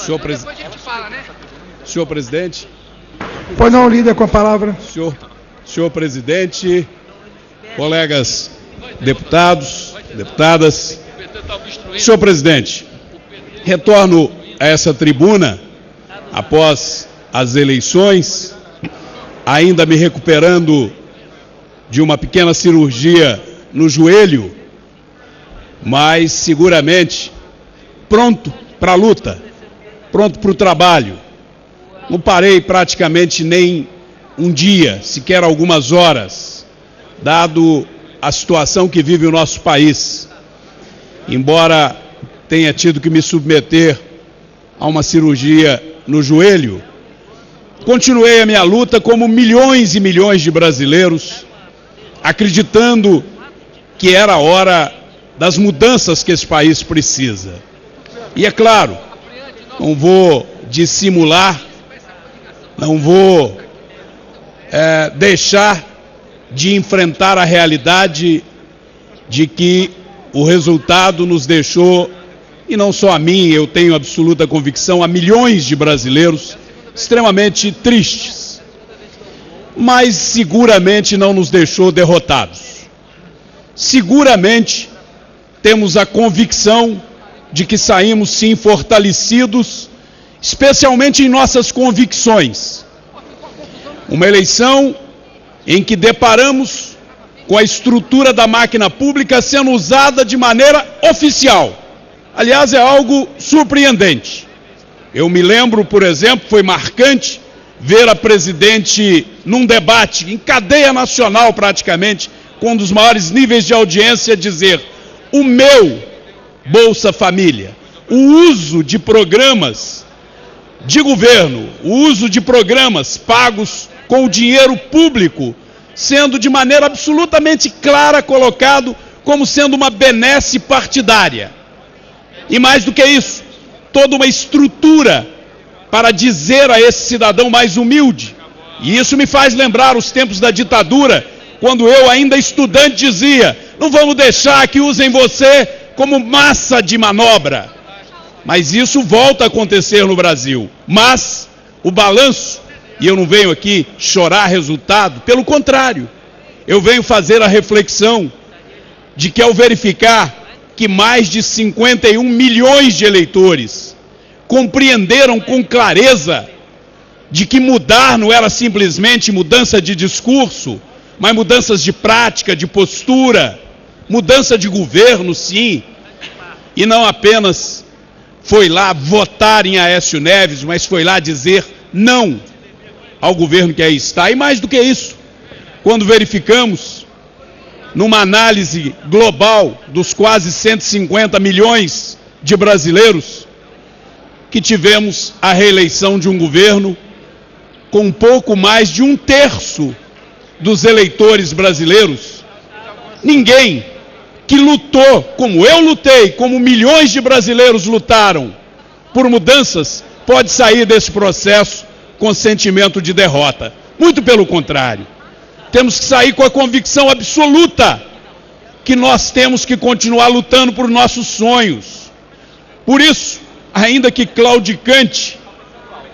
Senhor presidente. Pois não, líder, com a palavra. Senhor presidente, colegas deputados, deputadas. Senhor presidente, retorno a essa tribuna após as eleições, ainda me recuperando de uma pequena cirurgia no joelho, mas seguramente pronto para a luta, pronto para o trabalho. Não parei praticamente nem um dia, sequer algumas horas, dado a situação que vive o nosso país. Embora tenha tido que me submeter a uma cirurgia no joelho, continuei a minha luta como milhões e milhões de brasileiros, acreditando que era a hora das mudanças que esse país precisa. E é claro, não vou dissimular, não vou deixar de enfrentar a realidade de que o resultado nos deixou, e não só a mim, eu tenho absoluta convicção, a milhões de brasileiros extremamente tristes, mas seguramente não nos deixou derrotados. Seguramente temos a convicção de que saímos sim fortalecidos, especialmente em nossas convicções. Uma eleição em que deparamos com a estrutura da máquina pública sendo usada de maneira oficial. Aliás, é algo surpreendente. Eu me lembro, por exemplo, foi marcante ver a presidente num debate, em cadeia nacional praticamente, com um dos maiores níveis de audiência, dizer: o meu Bolsa Família, o uso de programas de governo, o uso de programas pagos com o dinheiro público, sendo de maneira absolutamente clara colocado como sendo uma benesse partidária. E mais do que isso, toda uma estrutura para dizer a esse cidadão mais humilde, e isso me faz lembrar os tempos da ditadura, quando eu ainda estudante dizia: não vamos deixar que usem você como massa de manobra. Mas isso volta a acontecer no Brasil. Mas o balanço, e eu não venho aqui chorar resultado, pelo contrário, eu venho fazer a reflexão de que ao verificar que mais de 51 milhões de eleitores compreenderam com clareza de que mudar não era simplesmente mudança de discurso, mas mudanças de prática, de postura, mudança de governo, sim, e não apenas foi lá votar em Aécio Neves, mas foi lá dizer não ao governo que aí está. E mais do que isso, quando verificamos, numa análise global dos quase 150 milhões de brasileiros, que tivemos a reeleição de um governo com um pouco mais de 1/3 dos eleitores brasileiros, ninguém que lutou, como eu lutei, como milhões de brasileiros lutaram por mudanças, pode sair desse processo com sentimento de derrota. Muito pelo contrário. Temos que sair com a convicção absoluta que nós temos que continuar lutando por nossos sonhos. Por isso, ainda que claudicante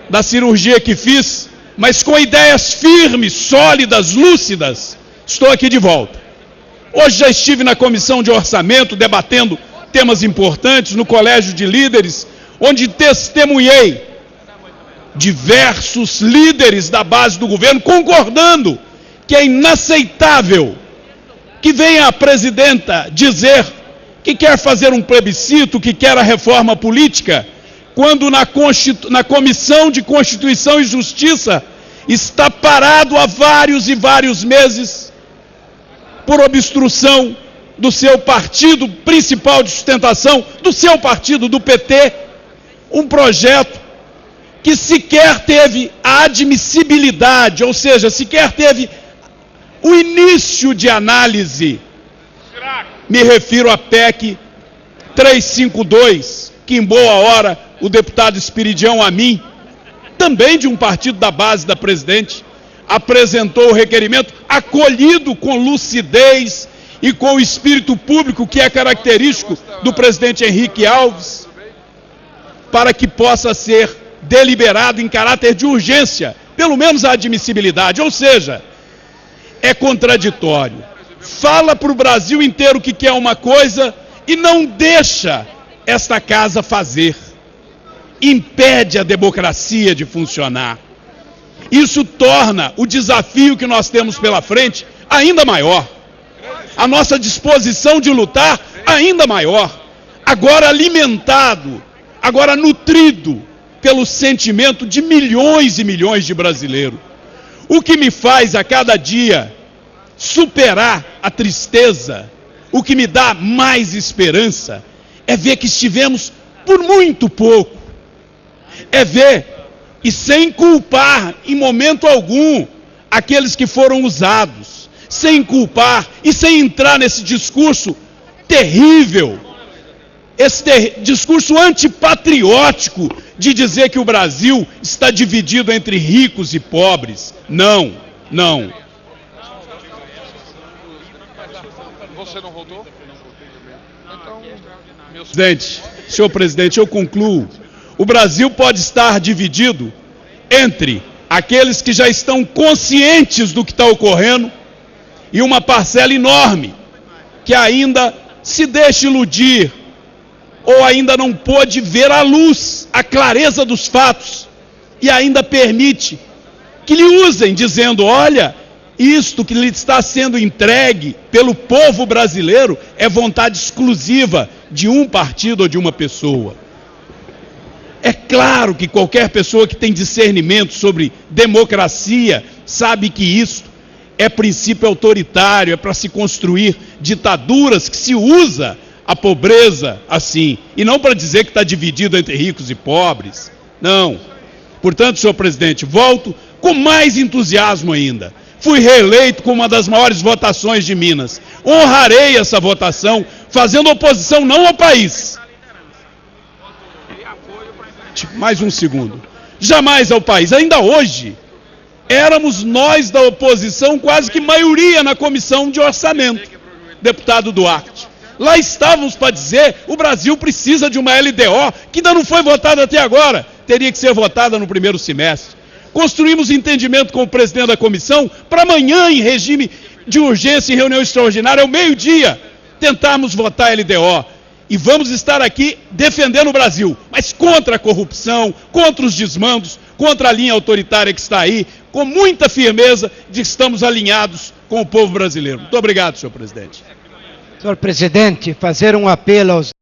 da cirurgia que fiz, mas com ideias firmes, sólidas, lúcidas, estou aqui de volta. Hoje já estive na Comissão de Orçamento debatendo temas importantes no Colégio de Líderes, onde testemunhei diversos líderes da base do governo concordando que é inaceitável que venha a presidenta dizer que quer fazer um plebiscito, que quer a reforma política, quando na Comissão de Constituição e Justiça está parado há vários e vários meses por obstrução do seu partido principal de sustentação, do seu partido, do PT, um projeto que sequer teve a admissibilidade, ou seja, sequer teve o início de análise. Me refiro à PEC 352, que em boa hora o deputado Espiridião Amin, também de um partido da base da presidente, apresentou o requerimento, acolhido com lucidez e com o espírito público que é característico do presidente Henrique Alves. para que possa ser deliberado em caráter de urgência, pelo menos a admissibilidade. Ou seja, é contraditório. Fala para o Brasil inteiro que quer uma coisa e não deixa esta casa fazer. Impede a democracia de funcionar. Isso torna o desafio que nós temos pela frente ainda maior. A nossa disposição de lutar ainda maior. Agora alimentado, agora nutrido pelo sentimento de milhões e milhões de brasileiros. O que me faz a cada dia superar a tristeza, o que me dá mais esperança, é ver que estivemos por muito pouco. É ver, e sem culpar em momento algum, aqueles que foram usados, sem culpar e sem entrar nesse discurso terrível, esse discurso antipatriótico de dizer que o Brasil está dividido entre ricos e pobres. Não, não. Você não votou? Senhor presidente, eu concluo. O Brasil pode estar dividido entre aqueles que já estão conscientes do que está ocorrendo e uma parcela enorme que ainda se deixa iludir ou ainda não pôde ver a luz, a clareza dos fatos e ainda permite que lhe usem dizendo: olha, isto que lhe está sendo entregue pelo povo brasileiro é vontade exclusiva de um partido ou de uma pessoa. É claro que qualquer pessoa que tem discernimento sobre democracia sabe que isso é princípio autoritário, é para se construir ditaduras que se usa a pobreza assim, e não para dizer que está dividido entre ricos e pobres. Não. Portanto, senhor presidente, volto com mais entusiasmo ainda. Fui reeleito com uma das maiores votações de Minas. Honrarei essa votação, fazendo oposição não ao país. Mais um segundo. Jamais ao país. Ainda hoje, éramos nós da oposição quase que maioria na comissão de orçamento, deputado Duarte. Lá estávamos para dizer: o Brasil precisa de uma LDO, que ainda não foi votada até agora, teria que ser votada no primeiro semestre. Construímos entendimento com o presidente da comissão para amanhã, em regime de urgência, em reunião extraordinária, ao meio-dia, tentarmos votar a LDO. E vamos estar aqui defendendo o Brasil, mas contra a corrupção, contra os desmandos, contra a linha autoritária que está aí, com muita firmeza de que estamos alinhados com o povo brasileiro. Muito obrigado, senhor presidente. Senhor presidente, fazer um apelo aos